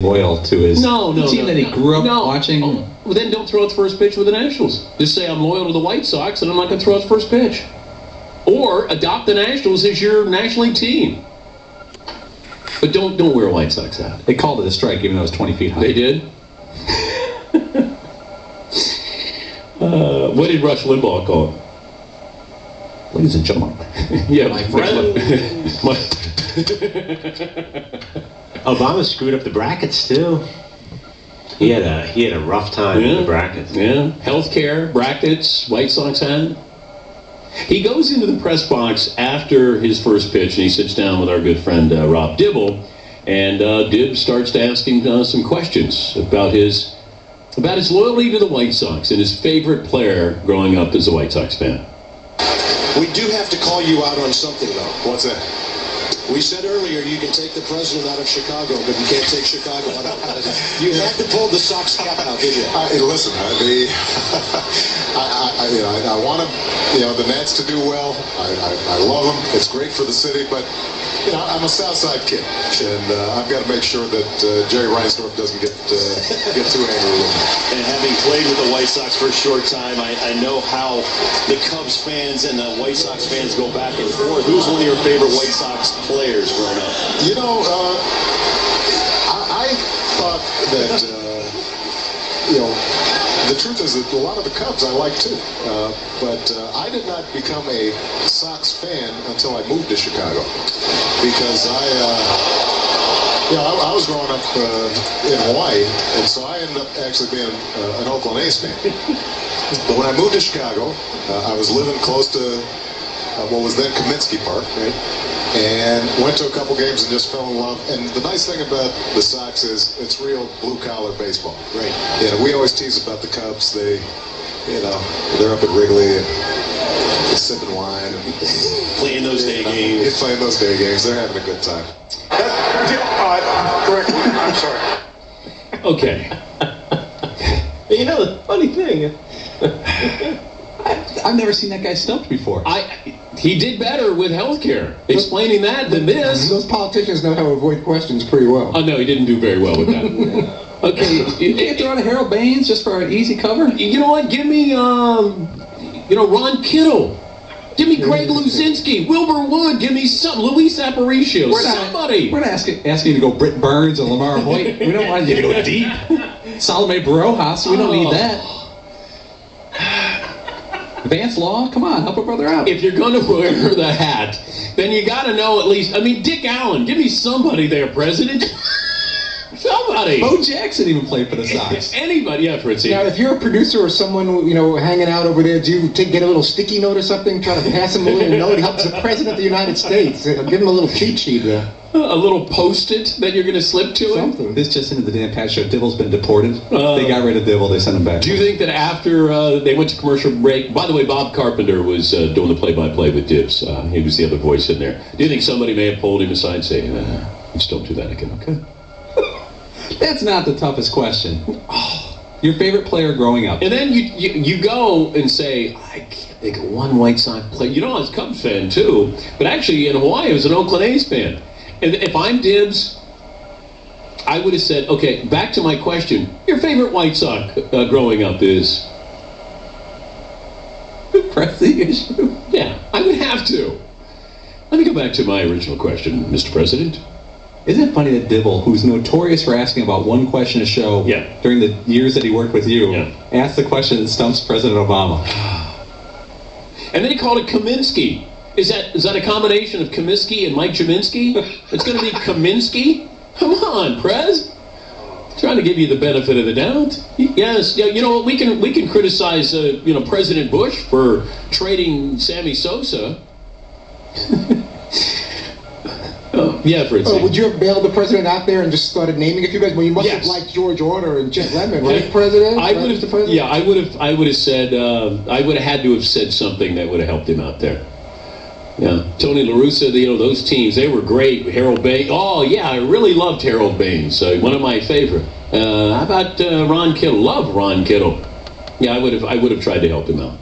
loyal to his team that he grew up watching. Oh, well, then don't throw its first pitch with the Nationals. Just say I'm loyal to the White Sox and I'm not going to throw its first pitch. Or adopt the Nationals as your National League team. But don't wear a White Sox hat. They called it a strike even though it was 20 feet high. They did? What did Rush Limbaugh call it? Ladies and gentlemen. Yeah, my friend. Obama screwed up the brackets too. He had a rough time with the brackets. Yeah, healthcare, brackets, White Sox hat. He goes into the press box after his first pitch and he sits down with our good friend Rob Dibble, and Dib starts to ask him some questions about his loyalty to the White Sox and his favorite player growing up as a White Sox fan. We do have to call you out on something, though. What's that? We said earlier you can take the president out of Chicago, but you can't take Chicago out of it. You had to pull the Sox cap out, did you? Listen, I want the Nats to do well. I love them. It's great for the city, but I'm a Southside kid, and I've got to make sure that Jerry Reinsdorf doesn't get too angry with me. And having played with the White Sox for a short time, I know how the Cubs fans and the White Sox fans go back and forth. Who's one of your favorite White Sox players growing up? I thought that, the truth is that a lot of the Cubs I like too, but I did not become a Sox fan until I moved to Chicago, because I was growing up in Hawaii, and so I ended up actually being an Oakland A's fan. But when I moved to Chicago, I was living close to what was then Kaminsky Park, right? And went to a couple games and just fell in love. And the nice thing about the Sox is it's real blue-collar baseball. Right. We always tease about the Cubs. They're up at Wrigley and sipping wine and playing those day games. Playing those day games. They're having a good time. Correct. I'm sorry. Okay. The funny thing. I've never seen that guy stumped before. He did better with healthcare, explaining that than this. Those politicians know how to avoid questions pretty well. Oh, no, he didn't do very well with that. Okay. You throw out a Harold Baines just for an easy cover? You know what? Give me, Ron Kittle. Give me Greg Luzinski. Wilbur Wood. Give me some. Luis Aparicio. Somebody. We're not asking you to go Britt Burns or Lamar Hoyt. We don't want you to go deep. Salome Barojas. We don't need that. Vance Law, come on, help a brother out. If you're going to wear the hat, then you got to know at least, Dick Allen, give me somebody there, President. Somebody. Bo Jackson even played for the Sox. Anybody, yeah, Fritzy. Now, if you're a producer or someone, hanging out over there, do you get a little sticky note or something, try to pass him a little note? Help the President of the United States. Give him a little cheat sheet there. A little post-it that you're going to slip to him? This just into the Dan Pat show. Dibble's been deported. They got rid of Dibble. They sent him back. Do you think that after they went to commercial break... By the way, Bob Carpenter was doing the play-by-play with Dibs. He was the other voice in there. Do you think somebody may have pulled him aside saying, just don't do that again, okay? That's not the toughest question. Your favorite player growing up. And then you go and say, I can't think of one White Sox player. I was a Cubs fan, too. But actually, in Hawaii, I was an Oakland A's fan. And if I'm Dibs, I would have said, okay, back to my question. Your favorite White Sox growing up is? Press the issue. Yeah, I would have to. Let me go back to my original question, Mr. President. Isn't it funny that Dibble, who's notorious for asking about one question a show during the years that he worked with you, asked the question that stumps President Obama? And then he called it Kaminsky. Is that a combination of Comiskey and Mike Jaminski? It's going to be Kaminsky? Come on, Prez. Trying to give you the benefit of the doubt. Yes, we can criticize President Bush for trading Sammy Sosa. Fritzy. Would you have bailed the president out there and just started naming a few guys? Well, you must have liked George Order and Chet Lemon, right, President? I would have. Yeah, I would have said. I would have had to have said something that would have helped him out there. Yeah, Tony La Russa, those teams, they were great. Harold Baines. Oh yeah, I really loved Harold Baines. One of my favorite. How about Ron Kittle? Love Ron Kittle. Yeah, I would have tried to help him out.